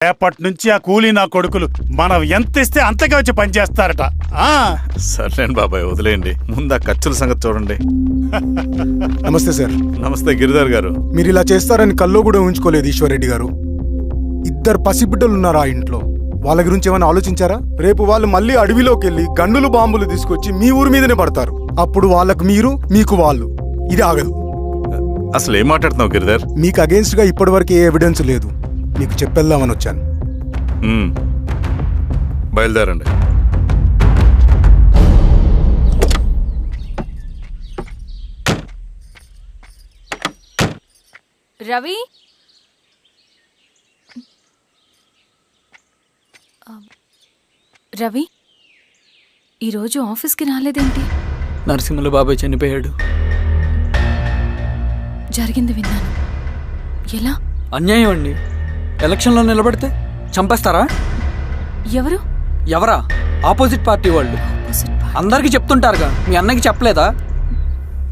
రేపటి నుంచి ఆ కూలీ నా కొడుకులు మనం ఎంత ఇస్తే అంతగా వచ్చి పనిచేస్తారట. సర్లేండి బాబాయ్, వదిలేయండి. ముందు ఆ ఖర్చుల సంగతి చూడండి. నమస్తే సార్. నమస్తే గిరిధర్ గారు. మీరు ఇలా చేస్తారని కల్లో కూడా ఊహించుకోలేదు ఈశ్వర్రెడ్డి గారు. 2 పసిబిడ్డలు ఉన్నారు ఆ ఇంట్లో. వాళ్ళ గురించి ఏమైనా ఆలోచించారా? రేపు వాళ్ళు మళ్ళీ అడవిలోకి వెళ్ళి గన్నులు బాంబులు తీసుకొచ్చి మీ ఊరి మీదనే పడతారు. అప్పుడు వాళ్ళకు మీరు, మీకు వాళ్ళు. ఇది ఆగదు. అసలు ఏం మాట్లాడుతున్నావు గిరిధర్? మీకు అగేన్స్ట్ గా ఇప్పటివరకు ఏ ఎవిడెన్స్ లేదు. మీకు చెప్పేద్దామని వచ్చాను. బయలుదేరండి. రవి, రవి ఈరోజు ఆఫీస్కి రాలేదేంటి? నరసింహుల బాబాయ్ చనిపోయాడు. జరిగింది విన్నాను. ఎలా? అన్యాయం అండి. ఎలక్షన్లో నిలబడితే చంపేస్తారా? ఎవరు? ఎవరా? ఆపోజిట్ పార్టీ వాళ్ళు. అందరికీ చెప్తుంటారుగా, మీ అన్నకి చెప్పలేదా?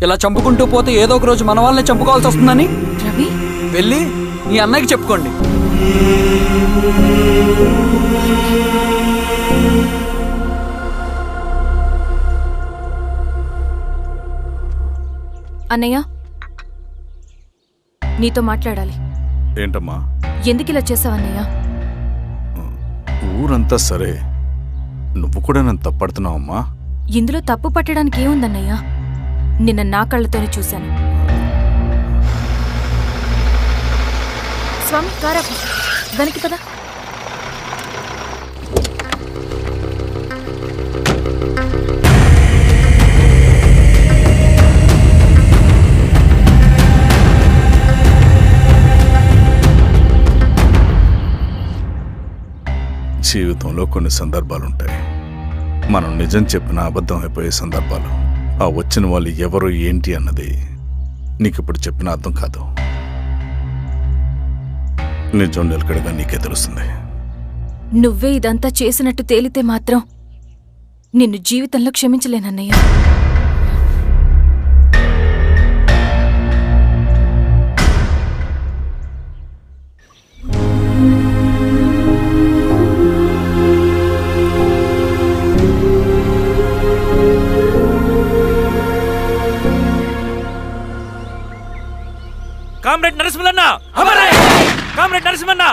ఇలా చంపుకుంటూ పోతే ఏదో ఒక రోజు మన వాళ్ళని చంపుకోవాల్సి వస్తుందని. రవి, వెళ్ళి మీ అన్నకి చెప్పుకోండి. అన్నయ్య, నీతో మాట్లాడాలి. ఏంటమ్మా? ఎందుకు ఇలా చేసావన్నయ్య? ఊరంతా సరే, నువ్వు కూడా నన్ను తప్పడుతున్నావమ్మా. ఇందులో తప్పు పట్టడానికి ఏముందన్నయ్య? నిన్న నా కళ్ళతోనే చూశాను. స్వామి, కారా వెనక్కి పద. జీవితంలో కొన్ని సందర్భాలుంటాయి. మనం నిజం చెప్పిన అబద్ధం అయిపోయే సందర్భాలు. ఆ వచ్చిన వాళ్ళు ఎవరు ఏంటి అన్నది నీకిప్పుడు చెప్పిన అర్థం కాదు. నిజం నిలకడగా నీకే తెలుస్తుంది. నువ్వే ఇదంతా చేసినట్టు తేలితే మాత్రం నిన్ను జీవితంలో క్షమించలేనన్నయ్య. కామ్రేడ్ నరసింహన్న, కామ్రేడ్ నరసింహన్న,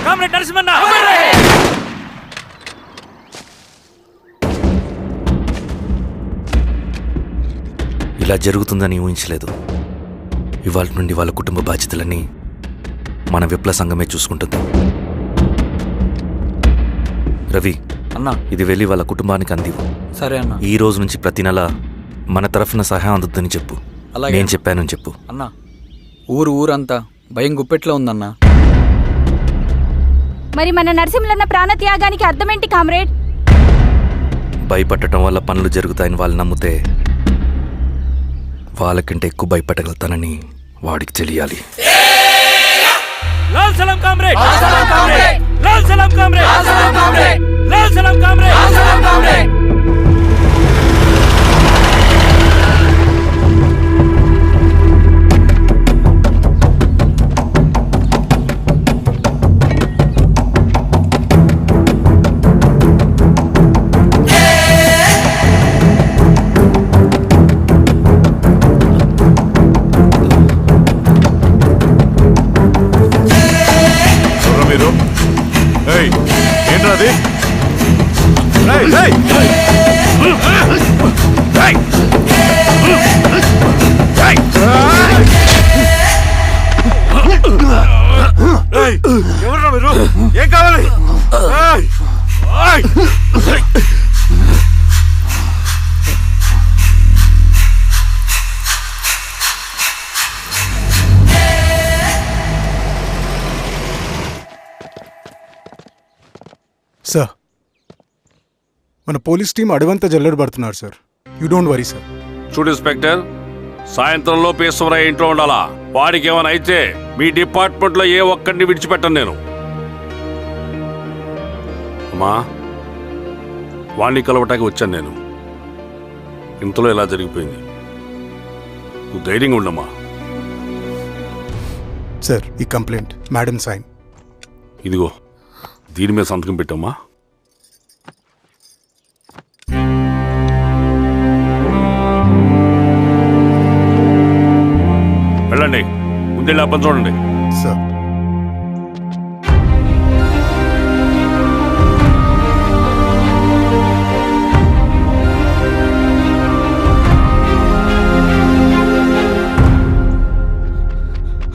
కామ్రేడ్ నరసింహన్న. ఇలా జరుగుతుందని ఊహించలేదు. ఇవాళ నుండి వాళ్ళ కుటుంబ బాధ్యతలన్నీ మన విప్లవ సంఘమే చూసుకుంటుంది. రవి అన్నా, ఇది వెళ్ళి వాళ్ళ కుటుంబానికి అందివు. సరే అన్న. ఈ రోజు నుంచి ప్రతి నెల మన తరఫున సహాయం అందుద్దని చెప్పు. అలాగే. నేను చెప్పానని చెప్పు. అన్నా, ఊరంతా భయం గుప్పెట్లో ఉందన్నా. మరి మన నరసింహులన్న ప్రాణత్యాగానికి అర్థమేంటి కామ్రేడ్? భయపడటం వల్ల పనులు జరుగుతాయని వాళ్ళు నమ్మితే వాళ్ళకంటే ఎక్కువ భయపెట్టగలుగుతానని వాడికి తెలియాలి. లాల్ సలాం కామ్రేడ్, లాల్ సలాం కామ్రేడ్, లాల్ సలాం కామ్రేడ్, లాల్ సలాం కామ్రేడ్, లాల్ సలాం కామ్రేడ్, లాల్ సలాం కామ్రేడ్. ఏంట్రాది? ఎవరురా మీరు? ఏం కావాలి? సార్, మన పోలీస్ టీం అడవంతా జల్లెడ పడుతున్నారు sir. You don't worry sir. చూడు ఇన్స్పెక్టర్, సాయంత్రంలో ఈశ్వరయ్య ఇంట్లో ఉండాలా. వాడికి ఏమైనా అయితే మీ డిపార్ట్మెంట్లో ఏ ఒక్కడిని విడిచిపెట్టను నేను. అమ్మా, వాణ్ణి కలవటానికి వచ్చాను నేను. ఇంతలో ఇలా జరిగిపోయింది. నువ్వు ధైర్యంగా ఉండమ్మా. సార్, ఈ కంప్లైంట్ మేడం సైన్. ఇదిగో దీని మీద సంతకం పెట్టమ్మా. వెళ్ళండి, ముందెళ్ళి అబ్బని చూడండి. సార్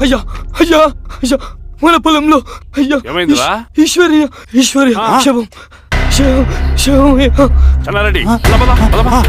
అయ్యా అయ్యా అయ్యా, మన పొలంలో అయ్యా ఏమైందిరా? ఈశ్వర్య శవం శవం శవం అయ్యా. చెన్నారెడ్డి పద, పద, పద, పద.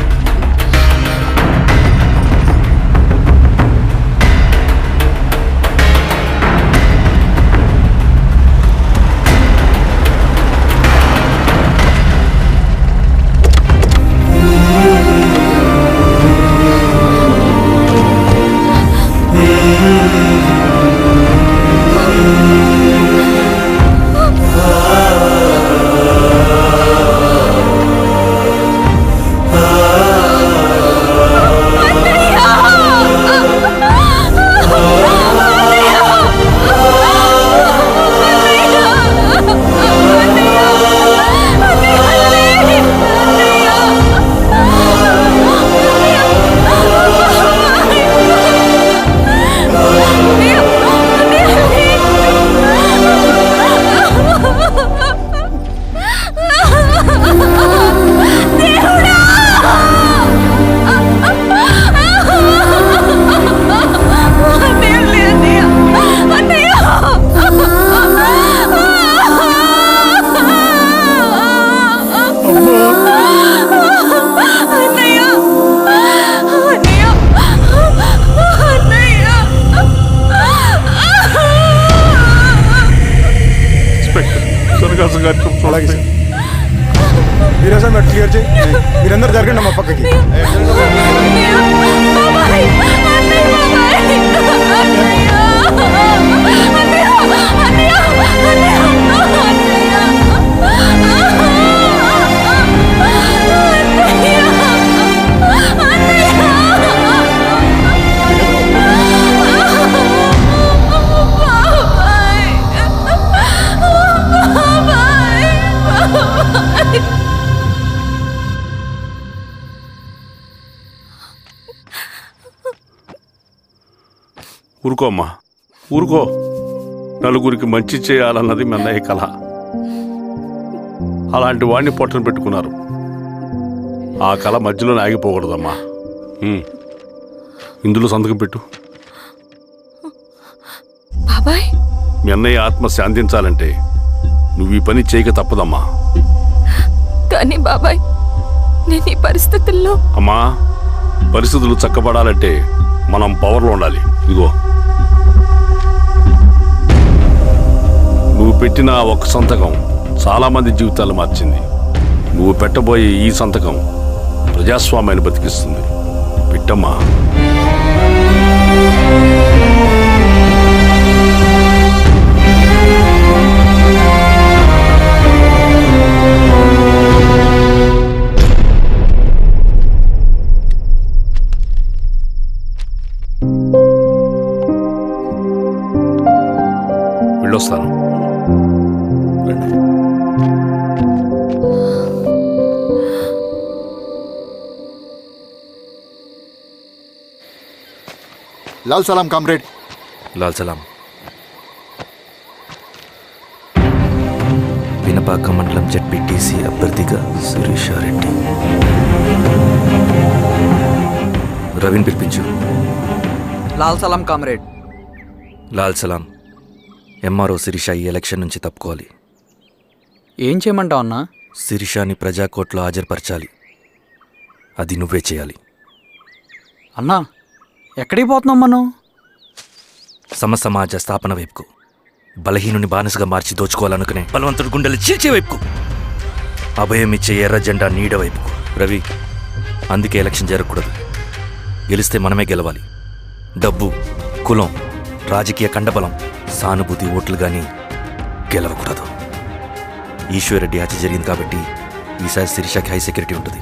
అలాగే సార్. మీరే సార్ క్లియర్ చేయి. మీరందరూ జరగండి మా పక్కకి. ఊరుకో అమ్మా, ఊరుకో. నలుగురికి మంచి చేయాలన్నది మీ అన్నయ్య కళ. అలాంటి వాడిని పొట్టను పెట్టుకున్నారు. ఆ కళ మధ్యలోనే ఆగిపోకూడదమ్మా. ఇందులో సంతకం పెట్టు. బాబాయ్, మీ అన్నయ్య ఆత్మ శాంతించాలంటే నువ్వు ఈ పని చేయక తప్పదమ్మా. కానీ బాబాయ్, నేను ఈ పరిస్థితుల్లో... అమ్మా, పరిస్థితులు చక్కబడాలంటే మనం పవర్లో ఉండాలి. ఇదిగో నువ్వు పెట్టిన ఒక్క సంతకం చాలా మంది జీవితాలు మార్చింది. నువ్వు పెట్టబోయే ఈ సంతకం ప్రజాస్వామ్యాన్ని బతికిస్తుంది. పెట్టమ్మా. వెళ్ళొస్తాను. లాల్ సలాం కామ్రేడ్. లాల్ సలాం. పినపాక మండలం జెడ్పీటీసీ అభ్యర్థిగా శిరీషారెడ్డి. రవిని పిలిపించు. లాల్ సలాం కామ్రేడ్. లాల్ సలాం. ఎంఆర్ఓ శిరీష ఈ ఎలక్షన్ నుంచి తప్పుకోవాలి. ఏం చేయమంటావు అన్నా? శిరీషాని ప్రజాకోర్టులో హాజరుపరచాలి. అది నువ్వే చేయాలి. అన్నా, ఎక్కడికి పోతున్నాం మనం? సమసమాజ స్థాపన వైపుకు. బలహీనుని బానిసగా మార్చి దోచుకోవాలనుకునే బలవంతుడు గుండెలు చీల్చే వైపుకు. అభయం ఇచ్చే ఎర్ర జెండా నీడ వైపుకు. రవి, అందుకే ఎలక్షన్ జరగకూడదు. గెలిస్తే మనమే గెలవాలి. డబ్బు, కులం, రాజకీయ కండబలం, సానుభూతి ఓట్లు కానీ గెలవకూడదు. ఈశ్వర్రెడ్డి హత్య జరిగింది కాబట్టి ఈసారి శిరీషకి హై సెక్యూరిటీ ఉంటుంది.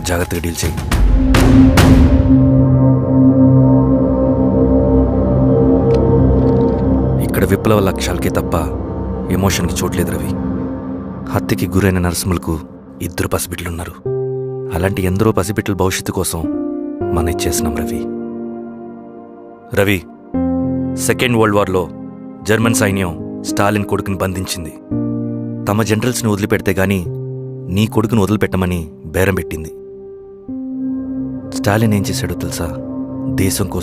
జాగ్రత్తగా డీల్ చేయి. ఇక్కడ విప్లవ లక్ష్యాలకే తప్ప ఎమోషన్కి చోట్లేదు రవి. హత్యకి గురైన నరసింహులకు 2 పసిబిడ్డలున్నారు. అలాంటి ఎందరో పసిబిడ్డల భవిష్యత్తు కోసం మనం ఇచ్చేసినాం రవి. రవి, సెకండ్ వరల్డ్ వార్లో జర్మన్ సైన్యం స్టాలిన్ కొడుకుని బంధించింది. తమ జనరల్స్ని వదిలిపెడితే గాని నీ కొడుకును వదిలిపెట్టమని బేరం పెట్టింది. స్టాలిన్ ఏం చేశాడో తెలుసా? దేశం కోసం